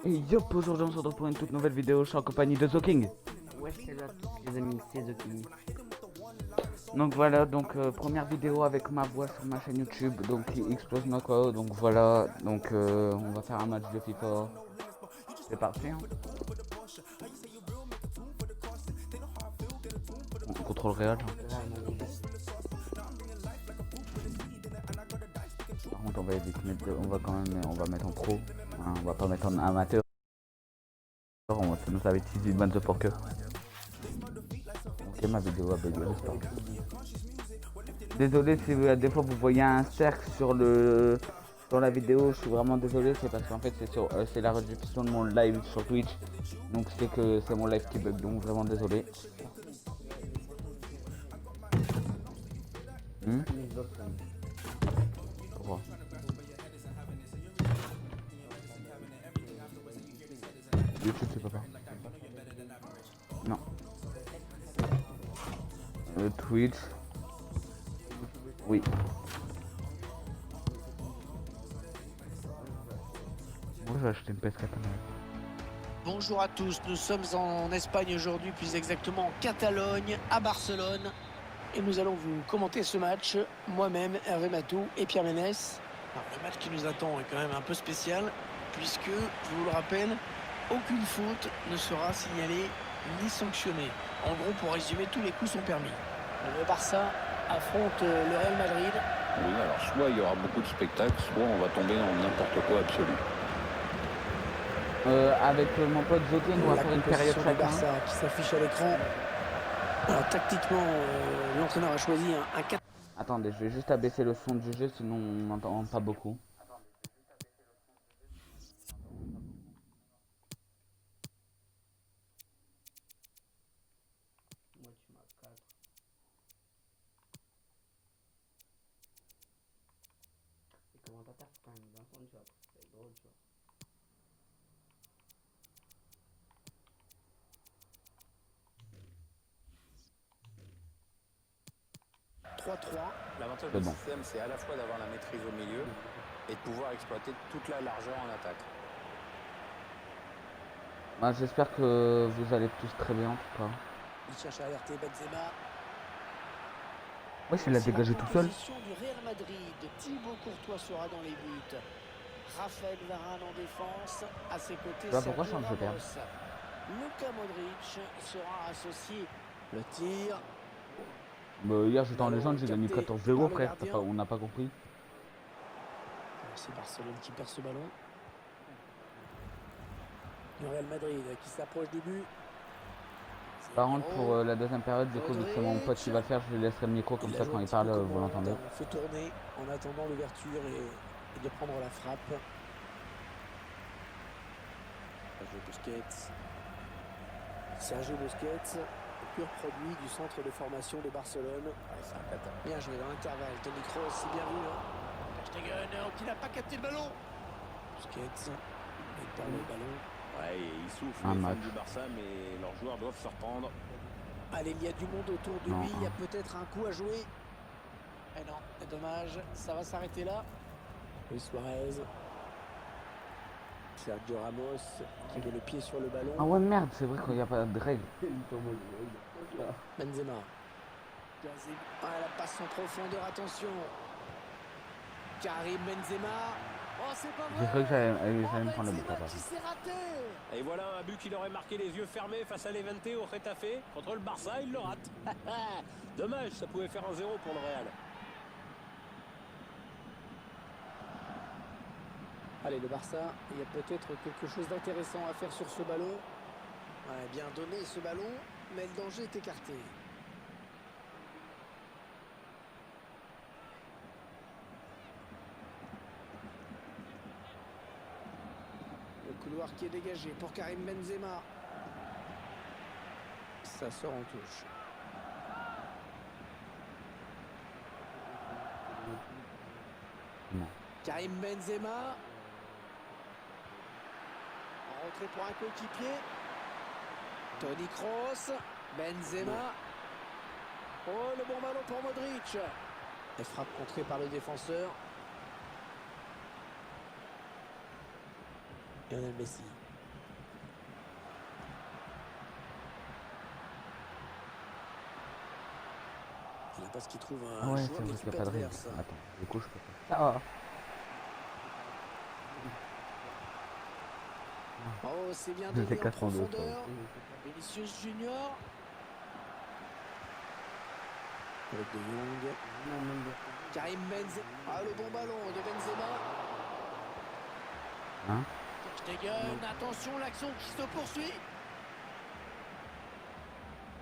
Et yop, aujourd'hui on se retrouve pour une toute nouvelle vidéo, je suis en compagnie de Zoking. Ouais, salut à tous les amis, c'est The King. Donc voilà, première vidéo avec ma voix sur ma chaîne YouTube, donc qui explose ma quoi, donc voilà, on va faire un match de FIFA. C'est parti hein. On contrôle Real. Par contre on va éviter de mettre, on va mettre en pro, hein, on va pas mettre en amateur, sinon ça va être easy de pour que. Ok, ma vidéo a bugué, j'espère. Désolé si des fois vous voyez un cercle sur la vidéo, je suis vraiment désolé, c'est parce qu'en fait c'est la rediffusion de mon live sur Twitch, donc c'est que c'est mon live qui bug, donc vraiment désolé. Pourquoi? YouTube c'est pas. Non. Twitch. Oui. Moi j'ai acheté une PS4. Bonjour à tous, nous sommes en Espagne aujourd'hui, plus exactement en Catalogne, à Barcelone. Et nous allons vous commenter ce match, moi-même, Hervé Matou et Pierre Ménès. Alors, le match qui nous attend est quand même un peu spécial, puisque, je vous le rappelle, aucune faute ne sera signalée ni sanctionnée. En gros, pour résumer, tous les coups sont permis. Le Barça affronte le Real Madrid. Oui, alors soit il y aura beaucoup de spectacles, soit on va tomber dans n'importe quoi absolu. Avec mon pote Zoking, on va faire une période chacun. Barça qui s'affiche à l'écran. Alors, tactiquement, l'entraîneur a choisi un 4. Attendez, je vais juste abaisser le son du jeu, sinon on n'entend pas beaucoup. Moi, tu m'as 4. Les commentateurs, faut quand même bien entendre, tu vois, parce que c'est drôle, tu vois. 3-3. L'avantage du système, c'est à la fois d'avoir la maîtrise au milieu et de pouvoir exploiter toute la largeur en attaque. Bah, j'espère que vous allez tous très bien en tout cas. Il cherche à alerter Benzema. Ouais, il l'a dégagé tout seul. Du Real Madrid. Thibaut Courtois sera dans les buts. Raphaël Varane en défense. À ses côtés, Bah, pourquoi Sergio je perds? Ramos. Luka Modric sera associé. Le tir. Bah, hier j'étais en légende, j'ai gagné 14-0 frère, on n'a pas compris. C'est Barcelone qui perd ce ballon. Le Real Madrid qui s'approche du but. Par contre pour la deuxième période, du coup vu que c'est mon pote qui va le faire, je lui laisserai le micro comme ça quand il parle vous l'entendez. On fait tourner en attendant l'ouverture et de prendre la frappe. Sergio Busquets, pur produit du centre de formation de Barcelone. Bien joué dans l'intervalle, Toni Kroos, c'est bien vu. Stegen qui n'a pas capté le ballon. Busquets, il perd le ballon. Ouais, et ils souffrent Un les match. fans du Barça, mais leurs joueurs doivent se reprendre. Allez, il y a du monde autour de lui, il y a peut-être un coup à jouer. Eh non, c'est dommage, ça va s'arrêter là. Luis Suarez. Sergio Ramos qui met le pied sur le ballon. Ah ouais merde, c'est vrai qu'il n'y a pas de règle. Benzema. Ah, la passe en profondeur, attention. Karim Benzema. Oh, c'est pas vrai. J'ai cru que j'allais me prendre le but à part. Et voilà un but qu'il aurait marqué les yeux fermés face à l'Evente au Getafe. Contre le Barça, il le rate. Dommage, ça pouvait faire un 0 pour le Real. Allez, le Barça, il y a peut-être quelque chose d'intéressant à faire sur ce ballon. Ouais, bien donné ce ballon, mais le danger est écarté. Le couloir qui est dégagé pour Karim Benzema. Ça sort en touche. Non. Karim Benzema. En retrait pour un coéquipier. Toni Kroos. Benzema. Oh, le bon ballon pour Modric. Et frappe contrée par le défenseur. Lionel Messi. parce qu'il trouve Ah un ouais, joueur c'est de vrai qu'il l'équipe n'y a pas de règle. adverse. Attends, du coup, je peux pas. Ah, Oh, c'est bien je donné en décasse mon dos. profondeur. Vinicius Junior. Avec De Jong. Karim Benzema. Ah, le bon ballon de Benzema. Hein? Stegen, attention, l'action qui se poursuit.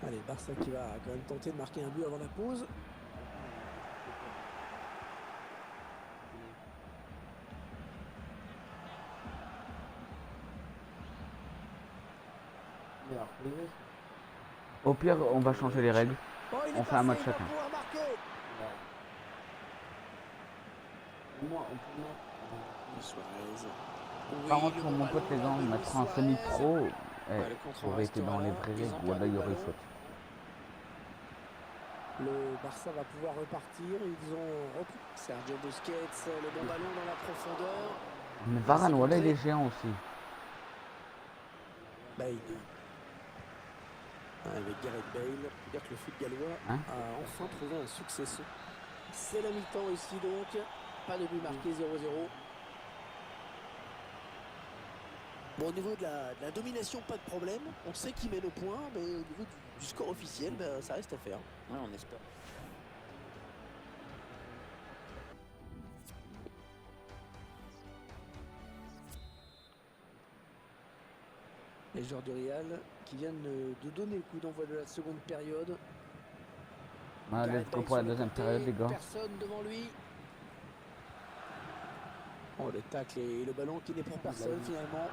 Allez, Barça qui va quand même tenter de marquer un but avant la pause. Au pire, on va changer les règles. Oh, il est On fait un passé, match il va chacun. pouvoir marquer. Suarez. Oui, Par contre, le pour bon mon pote, les ballon, gens, là, de mettre Luis un semi-pro, Suarez. eh, Ouais, le contre ça aurait été restera dans les là. vraies Ils règles, ont ou alors perdu il y le aurait eu ballon. faute. Le Barça va pouvoir repartir. Ils ont repris. Sergio Busquets, le bon ballon dans la profondeur. Mais Varane, voilà, il est géant aussi. Bale. Avec Gareth Bale. On peut dire que le foot gallois Hein? a enfin trouvé un successeur. C'est la mi-temps ici donc. Pas de but marqué, 0-0. Bon, au niveau de la domination, pas de problème. On sait qui mène au point, mais au niveau du score officiel, ben, ça reste à faire. Ouais, on espère. Les joueurs du Real qui viennent de donner le coup d'envoi de la seconde période. Allez, Gareth let's go Bale pour la sur le deuxième côté, période, les gars. personne devant lui. Oh, le tacle et le ballon qui n'est pour personne finalement.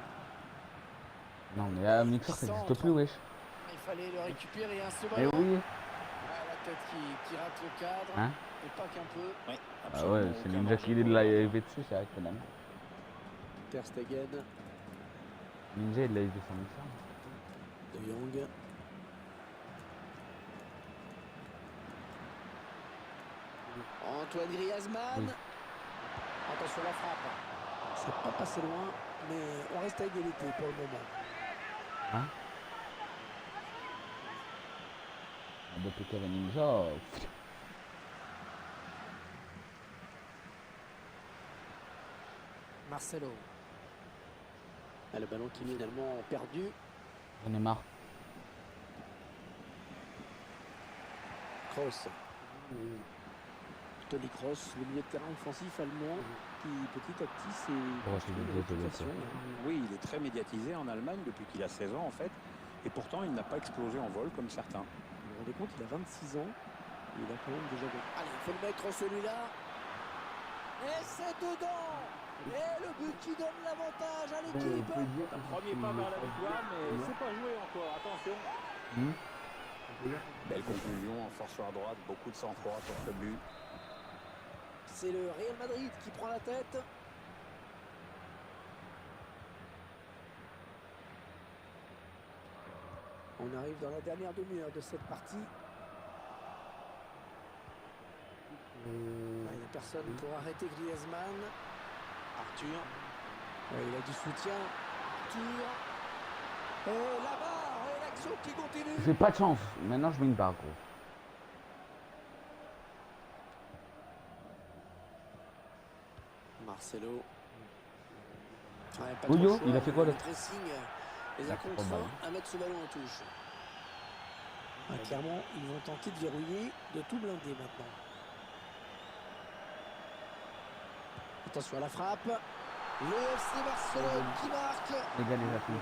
Non, mais à Mixer, ça n'existe plus, wesh. Il fallait le récupérer, un ce Eh ballon. oui. Ah, la tête qui rate le cadre. Hein? Et pas qu'un peu. Ouais, Ah absolument ouais, c'est aucun Ninja danger qui est de pour la le- EV dessus, c'est vrai que même. Ter Stegen, Ninja, il l'a EV sans Mixer. De Jong. Antoine Griezmann. Oui. Attention à la frappe. C'est pas passé loin, mais on reste à égalité pour le moment. Hein? Depuis qu'il y avait Ninja. Marcelo. Ah, le ballon qui est finalement perdu. J'en ai marre. Kroos. Toni Kroos, le milieu de terrain offensif allemand, qui petit à petit s'est Oh, c'est construit une une idée, réputation. Oui, il est très médiatisé en Allemagne depuis qu'il a 16 ans en fait. Et pourtant, il n'a pas explosé en vol comme certains. Vous vous rendez compte, il a 26 ans. Et il a quand même déjà... Allez, il faut le mettre celui-là. Et c'est dedans. Et le but qui donne l'avantage à l'équipe. Un premier pas vers la victoire, mais c'est pas joué encore. Attention. Hmm? Belle conclusion en force sur la droite, beaucoup de sang-froid sur ce but. C'est le Real Madrid qui prend la tête. On arrive dans la dernière demi-heure de cette partie. Il n'y a personne pour arrêter Griezmann. Arthur. Il a du soutien. Arthur. Et la barre. Et l'action qui continue. J'ai pas de chance. Maintenant, je mets une barre, gros. Marcelo. Ouais, pas Bouillot, trop le choix, il a fait quoi, le le- pressing les a trop contraints mal. à mettre ce ballon en touche. Clairement, ils vont tenter de verrouiller, de tout blinder maintenant. Attention à la frappe. Le FC Barcelone qui marque. Les gars, les applis.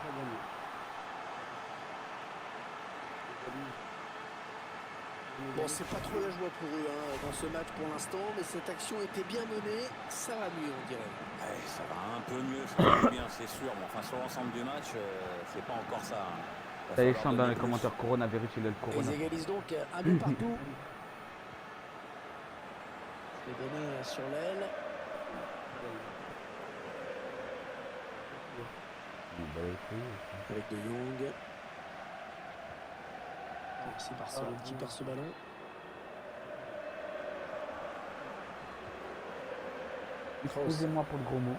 Bon, c'est pas trop la joie pour eux dans ce match pour l'instant, mais cette action était bien menée. Ça va mieux, on dirait. Ouais, ça va un peu mieux, ça va bien, c'est sûr. Mais enfin, sur l'ensemble du match, c'est pas encore ça. Hein. Va Ça y est, falloir je chante dans donner les plus. commentaires Corona, vérifiez le Corona. Ils égalisent donc un but partout. C'est donné sur l'aile. Bon, bah, écoute, Avec De Jong. C'est Barcelone qui perd ce ballon. excusez-moi pour le gros mot.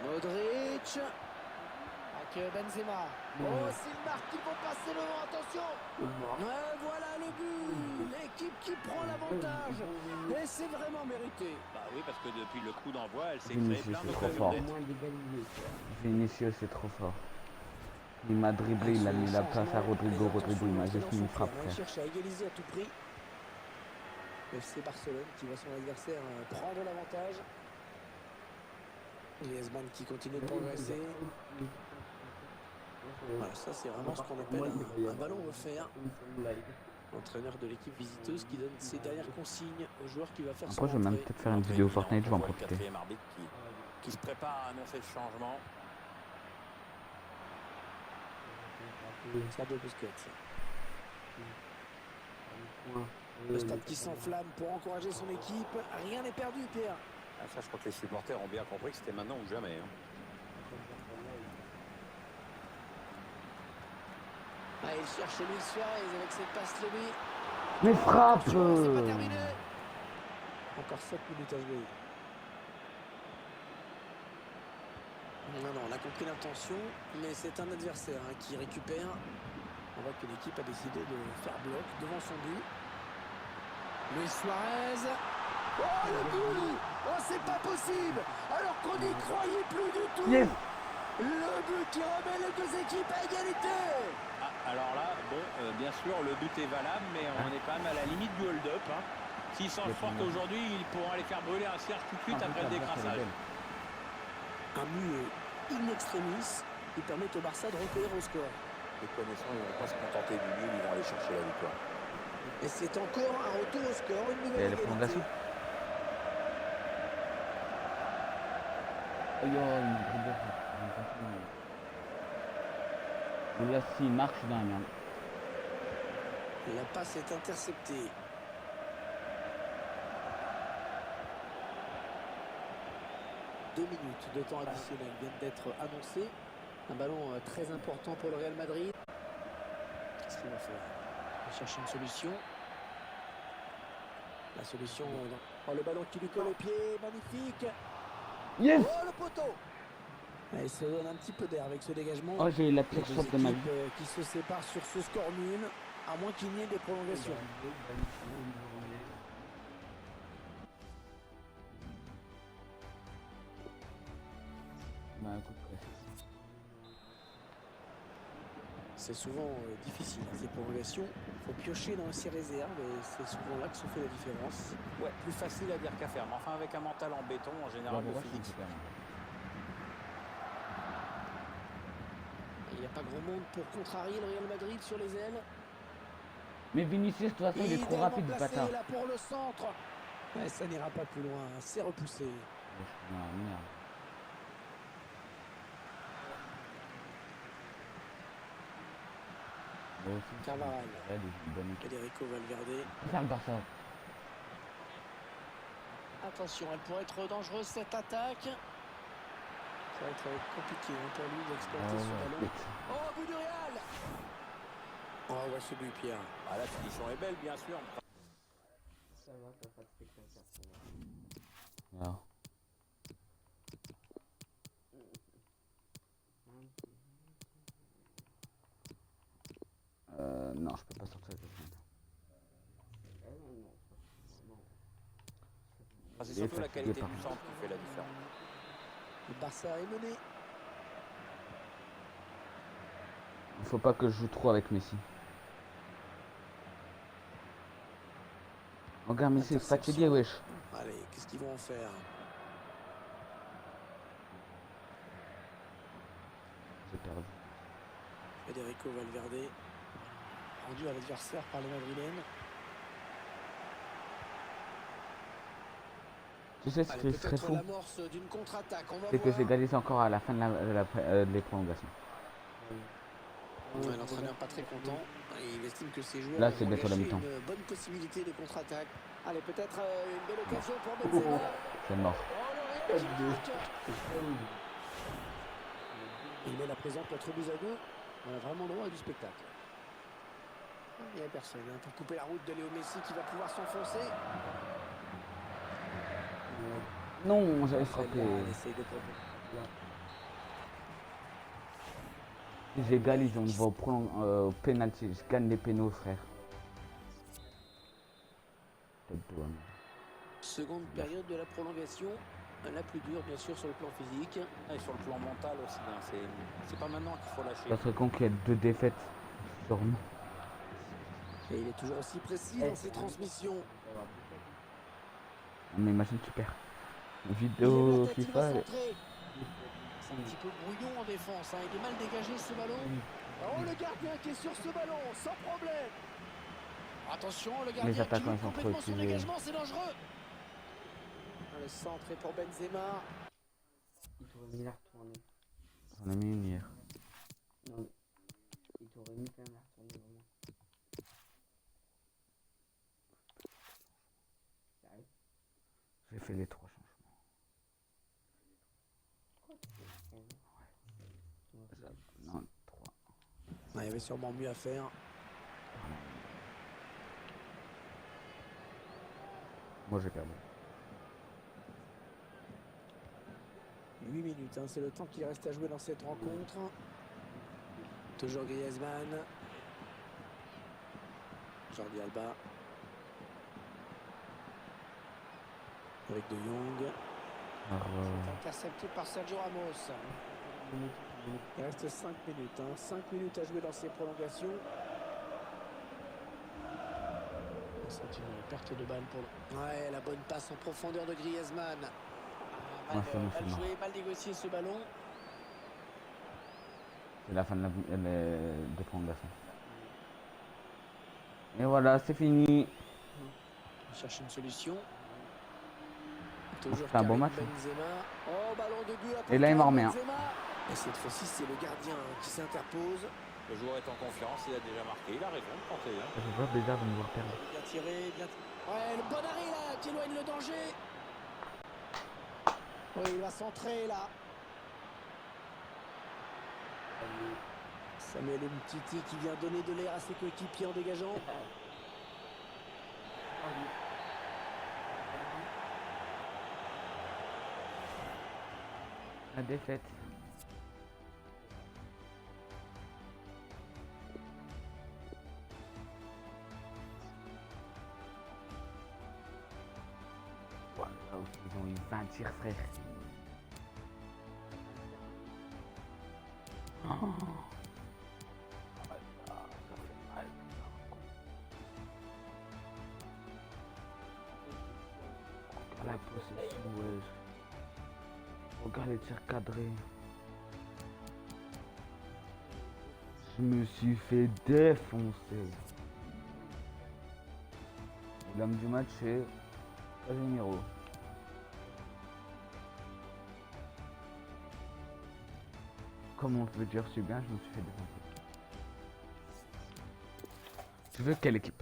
Modric. avec Benzema. Oh, s'il marque, ils vont passer devant, attention. Ouais, voilà le but. L'équipe qui prend l'avantage. Et c'est vraiment mérité. Bah oui, parce que depuis le coup d'envoi, elle s'est créée Vinicius, plein c'est trop d'occasions fort. nettes. Moins d'égaliser, quoi. Vinicius, c'est trop fort. Il m'a dribblé, il a mis la place à Rodrigo. Rodrigo, il m'a juste mis une frappe, Il frère. cherche à égaliser à tout prix. FC Barcelone qui voit son adversaire prendre l'avantage. Griezmann qui continue de progresser. Voilà, ça c'est vraiment ce qu'on appelle un ballon offert. L'entraîneur de l'équipe visiteuse qui donne ses dernières consignes au joueur qui va faire son Après, je vais même entrée. peut-être faire une vidéo Fortnite, je vais en On voit le profiter. quatrième arbitre qui se prépare à annoncer le changement. Sergio Busquets. Le stade qui s'enflamme pour encourager son équipe. Rien n'est perdu, Pierre. Ah, ça, je crois que les supporters ont bien compris que c'était maintenant ou jamais. Hein. Ah, il cherche Luis Suarez avec cette passe lobée. Mais frappe Attention, c'est pas terminé. Encore 7 minutes à jouer. Non, on a compris l'intention, mais c'est un adversaire qui récupère. On voit que l'équipe a décidé de faire bloc devant son but. Luis Suarez. Oh, le but! Oh, c'est pas possible! Alors qu'on n'y croyait plus du tout! Yes. Le but qui remet les deux équipes à égalité! Ah, alors là, bon, bien sûr, le but est valable, mais on est quand même à la limite du hold-up. Hein. S'ils s'en sortent aujourd'hui, ils pourront aller faire brûler un cierge tout de suite après le décrassage. Un but in extremis qui permet au Barça de recueillir au score. Les connaissants, ils ne vont pas se contenter du nul, ils vont aller chercher la victoire. Et c'est encore un retour au score, une Et nouvelle les égalité. prolongations. Oh, yo, il m'a dribblé. Et là, s'il marche, je suis dans la merde. La passe est interceptée. Deux minutes de temps additionnel viennent d'être annoncées. Un ballon très important pour le Real Madrid. Qu'est-ce qu'il va faire? Il va chercher une solution. La solution... Oh, le ballon qui lui colle au pied, magnifique. Yes. Oh, le poteau. Ah, il se donne un petit peu d'air avec ce dégagement. Oh, j'ai eu la Les pire deux shot de ma vie. équipes qui se séparent sur ce score nul, à moins qu'il n'y ait des prolongations. Bah, écoute, ouais. C'est souvent difficile, ces prolongations. Il faut piocher dans ses réserves et c'est souvent là que se fait la différence. Ouais, plus facile à dire qu'à faire. Mais enfin, avec un mental en béton, en général, le physique. Il n'y a pas grand monde pour contrarier le Real Madrid sur les ailes. Mais Vinicius, de toute façon, il est trop Idéalement rapide, le placé bâtard. là pour le centre. Ouais, ça n'ira pas plus loin, c'est repoussé. Non, merde. Bon, aussi, Carvajal. ouais, des bonnes équipes. Federico Valverde. Faire le Barça. Attention, elle pourrait être dangereuse cette attaque. Ça va être compliqué pour lui d'exploiter ce ballon. Vite. Oh, but du Real. Oh, on voit ce but, Pierre. Ah, la finition est belle, bien sûr. Ça va, t'as pas de spectateur. Alors. Non, je peux pas sortir de ça. Ah, c'est Il est surtout la fatigué qualité par du contre. centre qui fait la différence. Le Barça est mené. Il faut pas que je joue trop avec Messi. Regarde Messi, est fatigué, wesh. Allez, qu'est-ce qu'ils vont en faire? J'ai perdu. Federico Valverde, rendu à l'adversaire par les Madrilènes. Tu sais ce Allez, qui serait peut-être fou, l'amorce d'une contre-attaque. On va c'est que voir. c'est égalisé encore à la fin des prolongations. Ouais, l'entraîneur pas très content. Il estime que ses joueurs Là, c'est vont bientôt la gâcher mi-temps. une bonne possibilité de contre-attaque. Allez, peut-être une belle occasion pour Benzema. C'est mort. Oh, le Real qui marque. Il met la présente notre but à deux. On a vraiment droit à du spectacle. Il n'y a personne pour couper la route de Léo Messi qui va pouvoir s'enfoncer. Non, j'avais frappé. Il essaye de proposer. Si j'égalise, on va au penalty. Je gagne les pénaux, frère. Tête de homme. Seconde période de la prolongation, la plus dure bien sûr sur le plan physique. Et sur le plan mental aussi, hein, c'est pas maintenant qu'il faut lâcher. Ça serait con qu'il y ait 2 défaites sur nous. Et il est toujours aussi précis dans ses transmissions. Mais imagine, tu perds. Il lève Vidéo la tête, il FIFA. va centrer. C'est un petit peu brouillon en défense, hein. Il est mal dégagé ce ballon. Oh, le gardien qui est sur ce ballon, sans problème. Attention, le gardien qui attaquants, loupe ils sont trop complètement son utilisés. dégagement, c'est dangereux. Le centre est pour Benzema. Il t'aurait mis la retourner. J'en ai mis une hier. Non, mais il t'aurait mis quand même la retourner vraiment. Sérieux? J'ai fait les 3 changements. Non, 3. Il y avait sûrement mieux à faire. Moi j'ai perdu. 8 minutes, hein, c'est le temps qu'il reste à jouer dans cette rencontre. Toujours Griezmann. Jordi Alba. Avec De Jong. C'est intercepté par Sergio Ramos. Il reste 5 minutes. 5 minutes à jouer dans ces prolongations. C'est une perte de balle pour le... Ouais, la bonne passe en profondeur de Griezmann. Mal, c'est bon, mal c'est bon. joué, mal négocié ce ballon. C'est la fin de de prolongation. Et voilà, c'est fini. On cherche une solution. C'est un bon match, hein. Benzema. Oh, ballon de but. Et là, il m'en remet un. Benzema. Et cette fois-ci, c'est le gardien qui s'interpose. Le joueur est en confiance, il a déjà marqué, il a raison de tenter. Hein. Je vois bizarre de me voir perdre. Bien tiré, bien... Ouais, le bon arrêt là, qui éloigne le danger. Oui, il va centrer là. Samuel Umtiti qui vient donner de l'air à ses coéquipiers en dégageant. La défaite. Voilà, ils ont eu 20 tirs, frère. Oh. La possession, ouais. Regarde les tirs cadrés. Je me suis fait défoncer. L'homme du match c'est Casemiro. Comme on peut dire si bien, je me suis fait défoncer. Tu veux quelle équipe?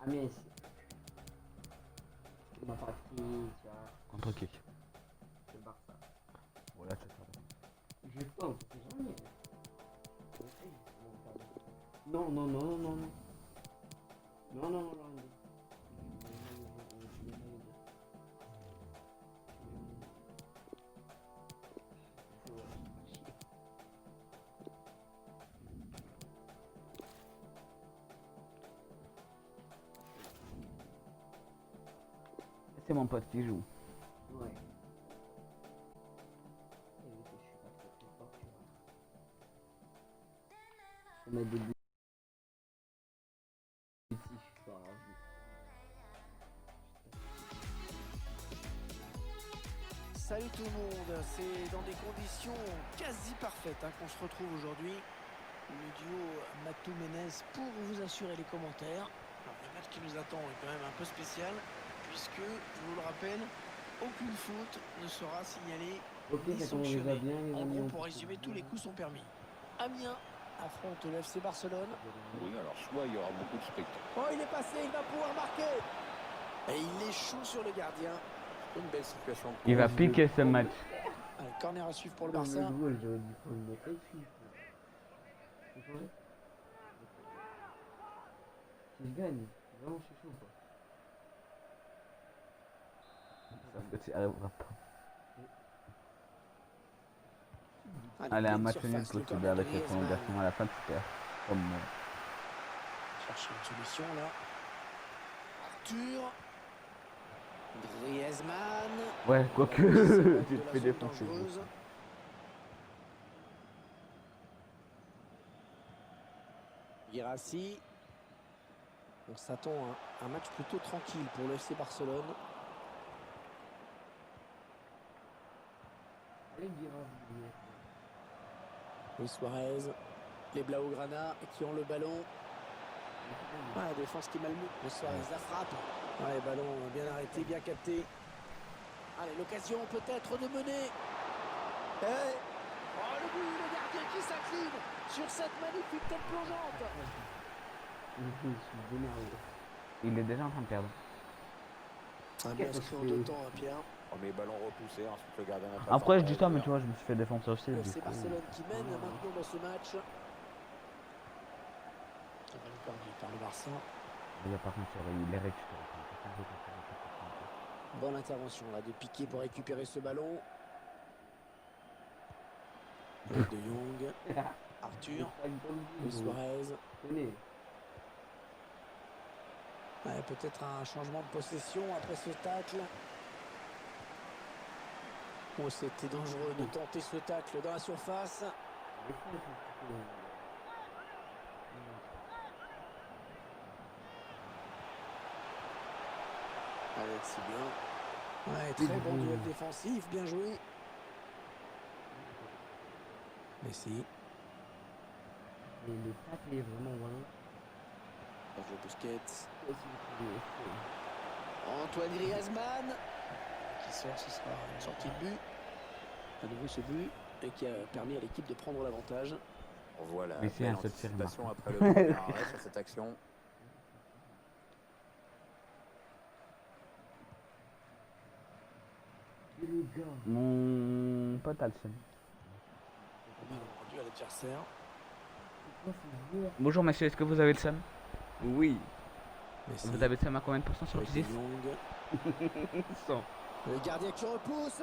Amiens. C'est ma partie, tu vois. Contre qui? C'est le Barça. Voilà, c'est ça. Je pense, on sait jamais. Non, non, non, non, non, non. Non, non, non, non. C'est mon pote qui joue. Ouais. Et vu que je suis pas très fort, tu vois. Ça m'a des buts. Si, je suis pas ravi. Salut tout le monde, c'est dans des conditions quasi parfaites qu'on se retrouve aujourd'hui. Le duo Matou-Menez pour vous assurer les commentaires. Alors, le match qui nous attend est quand même un peu spécial puisque, je vous le rappelle, aucune faute ne sera signalée Ok, ni ça commence déjà sanctionnée. bien, les En amis. gros, on pour peut résumer, se tous les dire. coups sont permis. Amiens affronte le FC Barcelone. Oui, alors soit il y aura beaucoup de spectacles. Oh, il est passé, il va pouvoir marquer. Et il échoue sur le gardien. Une belle situation. de Il va course. piquer ce match. Allez, corner à suivre pour le Non, Barça. le goal, j'aurais dû prendre le récit. Tu vois? Si je gagne, vraiment, je suis chaud, quoi. Parce que tu arriveras pas. Allez, un pleine match nul surface, le possible corner de avec les Griezmann. prolongations à la fin, super. Comme moi. Chercher une solution là. Arthur. Griezmann. Ouais, quoique, De tu te la fais zone défoncer. dangereuse. Guirassy. On s'attend à un match plutôt tranquille pour le FC Barcelone. Allez, Guirassy. Luis Suarez. Les Blaugrana qui ont le ballon. Ah, la défense qui malmue. Luis Suarez, la frappe. Ouais, ballon bien arrêté, bien capté. Allez, l'occasion peut-être de mener. Et... Oh, le but, le gardien qui s'incline sur cette magnifique tête plongeante. Je suis énervé. Il est déjà en train de perdre. Un bon inscrit en 2 temps, hein, Pierre. Premier ballon repoussé, ensuite le gardien n'a pas Après, fait je dis ça, mais erreur. tu vois, je me suis fait défoncer aussi. Le Du FC coup. Barcelone qui mène maintenant dans ce match. Ballon perdu par le Barça. Il y a par contre, il est récupéré. Bonne intervention là de Piqué pour récupérer ce ballon. De Jong. Arthur. Luis Suarez. Tenez. Ouais, peut-être un changement de possession après ce tacle. Oh, c'était dangereux de tenter ce tacle dans la surface. Allez, c'est bien. Ouais, très bon duel défensif, bien joué. Messi. Mais le tacle est vraiment loin. Sergio Busquets. Antoine Griezmann. Qui sort, ce sera une sortie de but. À nouveau ce but. Et qui a permis à l'équipe de prendre l'avantage. On voit la Mais c'est belle un seul tir, anticipation Marc. après le premier arrêt sur cette action. Et le gars. Mon pote a le seum. Ballon rendu à l'adversaire. Pourquoi ce joueur Bonjour monsieur, est-ce que vous avez le seum? Oui. Messi. Vous avez le seum à combien de pourcents sur Avec 10? De Jong. 100. Le gardien qui repousse.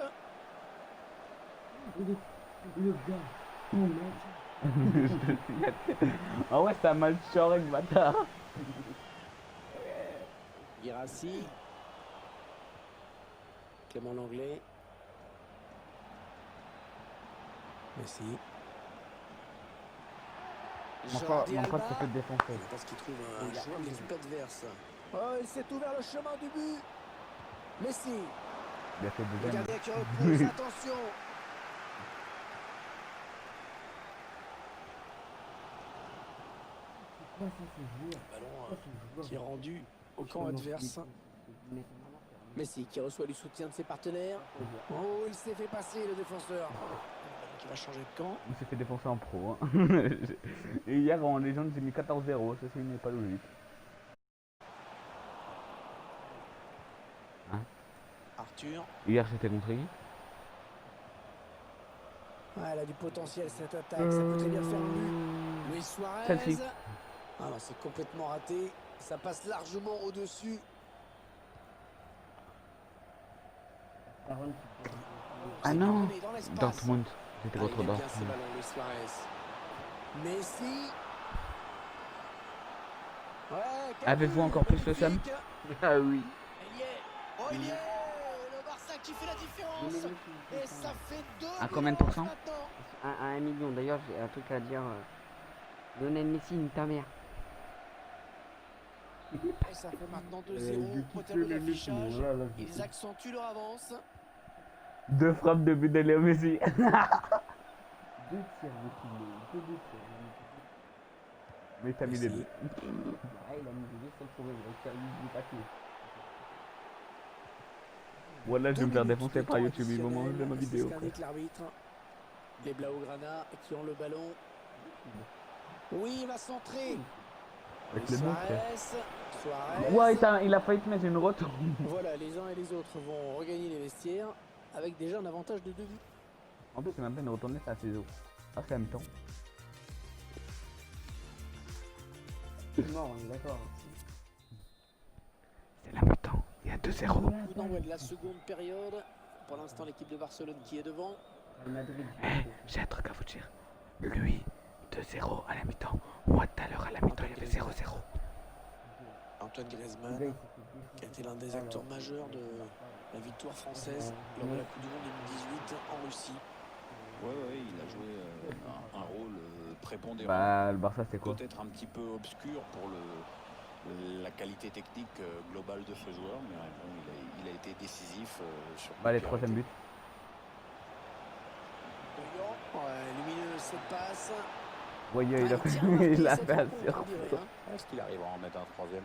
Le gars. Oh merde. Ah ouais, ça mal choré, le bâtard. Guirassy. Clément Langlais. Messi. Mon Jordi pote Alba. s'est fait défoncer. Parce qu'il trouve un joueur de l'équipe adverse. Oh, il s'est ouvert le chemin du but. Messi. Il a fait Le deuxième. gardien qui repousse. Attention. Pourquoi ça ce joueur? Ballon Pourquoi ce joueur? qui est rendu au camp adverse. Messi qui reçoit du soutien de ses partenaires. Oh, il s'est fait passer le défenseur. Qui va changer de camp. Il s'est fait défoncer en pro. Hein. Et hier en légende j'ai mis 14-0, ça n'est pas logique. Arthur. Hier c'était contre qui? Ah, elle a du potentiel cette attaque. Ça peut très bien faire un but. Luis Suarez. Celle-ci. Ah non, c'est complètement raté. Ça passe largement au-dessus. Ah non, Mené dans l'espace. Dortmund. C'était Ah, il contre aime bien ce Dortmund. ballon, Luis Suarez. Messi. Ouais, Avez-vous encore plus le seum? magnifique. Ah oui. Il y est. Oh, il y est. Le Barça qui fait la différence. Et ça fait 2 À combien de pourcents? maintenant. À 1 million. D'ailleurs, j'ai un truc à dire. Lionel Messi, une ta mère. Et ça fait maintenant 2-0 au tableau d'affichage. Ils accentuent leur avance. 2 frappes de but de Léo Messi. 2 tirs de Kilo. 2 tirs. Mais t'as mis les Messi. deux. Ah, il a mis les deux sur le problème. Il a tiré du papier. Voilà, je vais me faire défoncer par YouTube, ils vont manger manger ma vidéo. C'est ce qu'indique l'arbitre. Les Blaugrana qui ont le ballon. Oui, il va centrer. Avec les mains, frère. Suarez. Ouais, il a failli te mettre une retour. Voilà, les uns et les autres vont regagner les vestiaires avec déjà un avantage de 2 buts. En plus, c'est même pas une retournée, c'est à ciseaux. Ah, c'est en même temps. C'est mort, on est d'accord. C'est la mi-temps, il y a 2-0. Coup d'envoi de la seconde période. Pour l'instant, l'équipe de Barcelone qui est devant. Real Madrid. J'ai un truc à vous dire. Lui, 2-0 à la mi-temps. Moi, tout à l'heure, à la mi-temps, il y avait 0-0. Antoine Griezmann, qui a été l'un des acteurs majeurs de la victoire française lors de la Coupe du Monde 2018 en Russie. Ouais, il a joué un rôle prépondérant. Bah, le Barça, c'est quoi? Peut-être un petit peu obscur pour la qualité technique globale de ce joueur, mais bon, il a été décisif sur. Bah, les troisième buts. Lumineux cette passe. Voyez, il a fait, marqué il a cette fait un rencontre, on sur. dirait, hein. Est-ce qu'il arrivera à en mettre un troisième?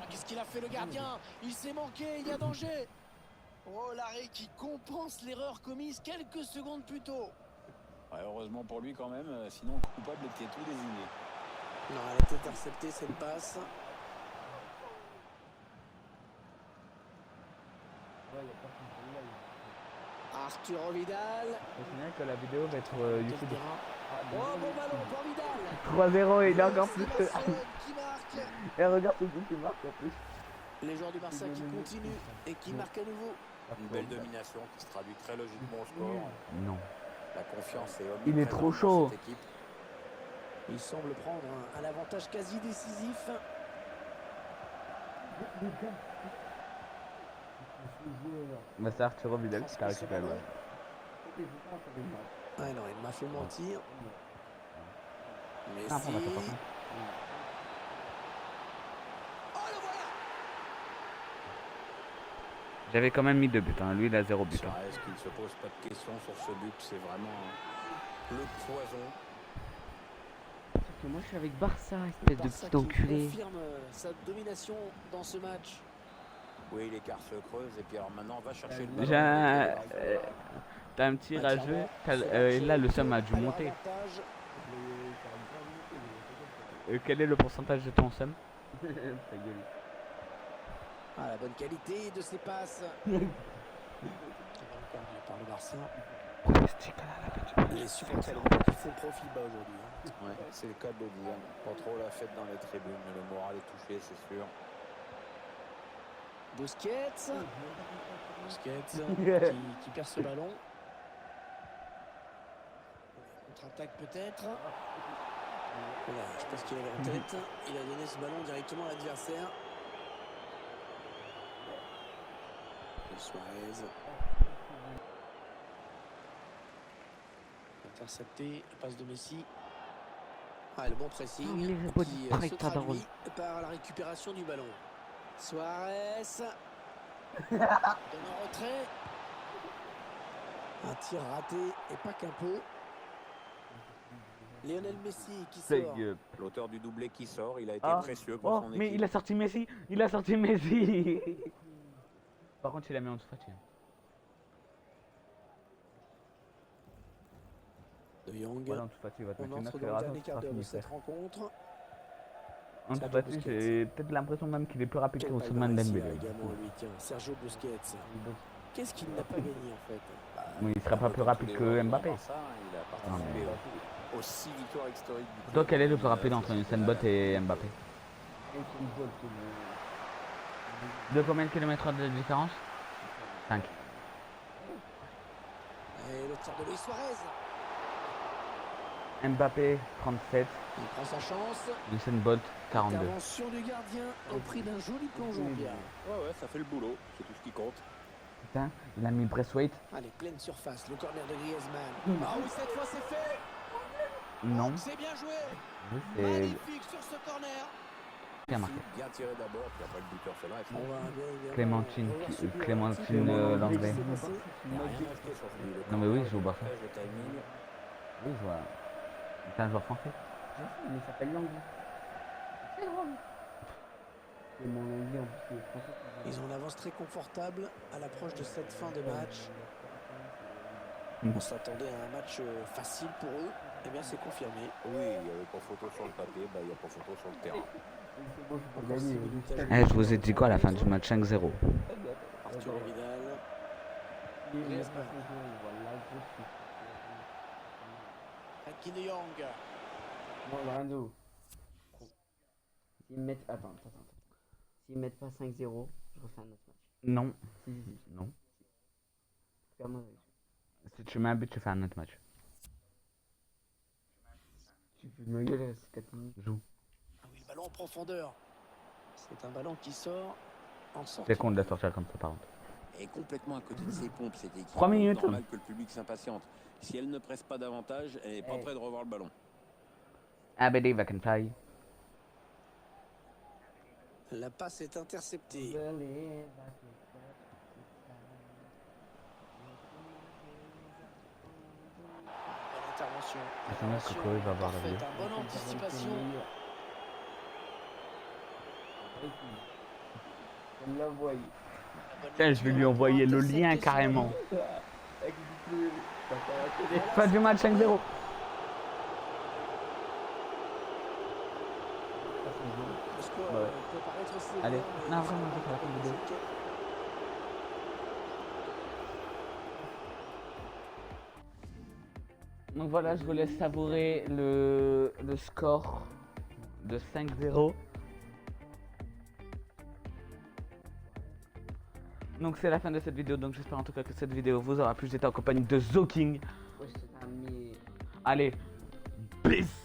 Qu'est-ce qu'il a fait le gardien? Il s'est manqué, il y a danger. Oh, l'arrêt qui compense l'erreur commise quelques secondes plus tôt. Ouais, heureusement pour lui quand même, sinon le coupable était tout désigné. Non, elle a été interceptée cette passe. Arturo Vidal. Je signale que la vidéo va être YouTube. Oh, bon ballon pour Vidal. 3-0 et il est encore C'est plus. Barcelone qui marque. Et regarde ce qui marque en plus. Les joueurs du Barça qui continuent et qui marquent à nouveau. Une belle domination qui se traduit très logiquement au score. Non. La confiance est Il est trop chaud. dans cette équipe. Il semble prendre un avantage quasi décisif. Bah, c'est Arturo Vidal qui t'a récupéré. Ah non, il m'a fait mentir. Ah, Messi. bon, bah, t'as pas compris. Oh, le voilà. J'avais quand même mis 2 buts, hein. Lui il a 0 but. Hein. Est-ce qu'il ne se pose pas de questions sur ce but? C'est vraiment le poison. Sauf que moi je suis avec Barça, espèce de Barça petit qui enculé. confirme sa domination dans ce match. Oui, l'écart se creuse et puis alors maintenant on va chercher le ballon. J'ai un... T'as un petit rageux. Là le seum a dû monter. Quel est le pourcentage de ton seum? Ta gueule. Ah, la bonne qualité de ses passes. Perdu par le Barça. Les supporters qui font profil bas aujourd'hui. Hein. Ouais, c'est le cas de le dire. Pas trop la fête dans les tribunes, mais le moral est touché, c'est sûr. Busquets. Qui perd ce ballon. Contre-attaque peut-être. Voilà, je pense qu'il avait en tête. Il a donné ce ballon directement à l'adversaire. Suarez. Intercepté, passe de Messi. Ah, le bon pressing Oh, les qui body break, se pas drôle. traduit par la récupération du ballon. Suarez donne un retrait. Un tir raté et pas qu'un peu. Lionel Messi qui sort. L'auteur du doublé qui sort, il a été Ah. précieux pour Oh, son mais équipe. il a sorti Messi. Il a sorti Messi. Par contre, il a mis en dessous Fati. De Jong. Voilà, en dessous Fati, il va te On mettre une entre dans le accélération. dernier ce quart sera d'heure de fini, cette frère. rencontre. En dessous Sergio Fati, Busquets. j'ai peut-être l'impression même qu'il est plus rapide que Quel Ousmane palmarès il a Dembélé. également, lui, tiens, Sergio Busquets. Qu'est-ce qu'il n'a pas gagné en fait? Mais il sera pas plus rapide que Mbappé. Ça, il a participé aux 6 victoires historiques du club. Toi, quel est le plus rapide entre Usain Bolt et Mbappé? De combien de kilomètres de différence? 5. Et le tir de Luis Suarez. Mbappé 37, Il prend sa chance. Usain Bolt 42. Intervention du gardien au prix d'un joli plongeon, Pierre. Ouais, ça fait le boulot, c'est tout ce qui compte. Putain, il a mis Braithwaite. Allez, pleine surface, le corner de Griezmann. Ah oui, cette fois c'est fait. Non, C'est bien joué. c'est Magnifique sur ce corner. bien marqué. Bien tiré d'abord, puis après le buteur se lâche. On va bien évidemment Clémentine, revoir ce but Clémentine rapide. l'anglais. Qu'est-ce qui s'est passé? Il n'y a rien acheté sur lui. Le Non, mais oui, il joue au corner, Barça. le timing. Oui, je vois. C'est un joueur français. Mais il s'appelle l'anglais. C'est drôle. C'est mon anglais en plus, il est français. Ils ont une avance très confortable à l'approche de cette fin de match. Mm. On s'attendait à un match facile pour eux. Eh bien, c'est confirmé. Oui, il n'y avait pas photo sur le papier, il n'y a pas photo sur le terrain. C'est bon, je peux Encore gagner. 6 minutes à jouer. Eh, je vous ai dit quoi à la fin du match? 5-0. Arturo Vidal. Griezmann. Frenkie de Jong. Bon, Lorenzo. S'ils mettent. Attends. S'ils mettent pas 5-0, je refais un autre match. Non, Si. non. connerie. Si tu mets un but, tu fais un autre match. Tu peux me gueuler, c'est 4 minutes. Joue. Ah oui, le ballon en profondeur. C'est un ballon qui sort en sortie. C'est con de la sortir comme ça, par contre. est complètement à côté de ses pompes, cette équipe. 3 minutes. C'est normal que le public s'impatiente. Si elle ne presse pas davantage, elle n'est pas prête de revoir le ballon. I believe I can fly. La passe est interceptée. Bonne intervention. Attends, Coco, il va voir la Parfaite, vidéo. une bonne anticipation. On l'a envoyé. Tiens, je vais lui envoyer le lien carrément. Fin du match 5-0. Le score peut paraître sévère, Allez. mais Non, vraiment, je vais faire la vidéo. Donc voilà, je vous laisse savourer le score de 5-0. Donc c'est la fin de cette vidéo, donc j'espère en tout cas que cette vidéo vous aura plu. J'étais en compagnie de Zoking. Ouais, je t'ai mis. Allez, peace.